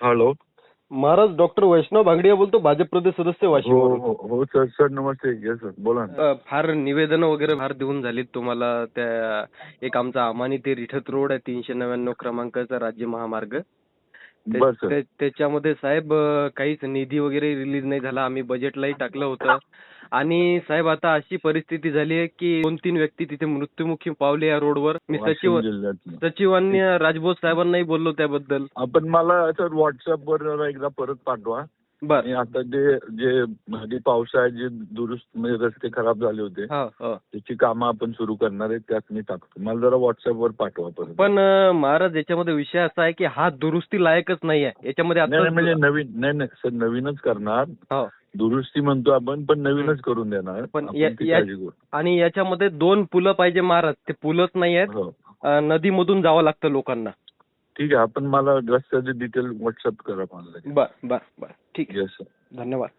Hello. Maharaj doctor वैष्णव भांगडिया बोलतो, भाजप प्रदेश सदस्य हो वाशिमवरून. हो हो सर. सर नमस्ते. येस सर बोला ना. फार निवेदन वगैरे फार देऊन झालीत तुम्हाला. त्या एक आमचा अमानी ते रिठत रोड आहे 399 क्रमांकाचा राज्य महामार्ग. बर सर. त्याच्यामध्ये साहेब काहीच निधी वगैरे रिलीज नाही झाला. आम्ही बजेटलाही टाकलं होतं. आणि साहेब आता अशी परिस्थिती झाली आहे की 2-3 व्यक्ती तिथे मृत्युमुखी पावले या रोडवर. मी वाशिम जिल्ह्यात सचिवांनी राजभोज साहेबांनाही बोललो त्याबद्दल. आपण मला सर व्हॉट्सअपवर एकदा परत पाठवा. बर. आणि आता जे मध्ये पावसाळ्यात जे दुरुस्त म्हणजे रस्ते खराब झाले होते त्याची कामं आपण सुरू करणार आहे, त्यात मी टाकतो. मला जरा व्हॉट्सअपवर पाठवा परत. पण महाराज याच्यामध्ये विषय असा आहे की हा दुरुस्ती लायकच नाही आहे. याच्यामध्ये नाही म्हणजे आता नवीन नाही सर, नवीनच करणार. हो. दुरुस्ती म्हणतो आपण, पण नवीनच करून देणार. पण आपण ती काळजी करू. आणि याच्यामध्ये 2 पुलं पाहिजे महाराज. ते पुलंच नाही आहेत. हो नदीमधून जावं लागतं लोकांना. ठीक आहे. आपण मला रस्त्याचे डिटेल व्हॉट्सअप करा मला. बर बर बर ठीक आहे. Yes sir. धन्यवाद.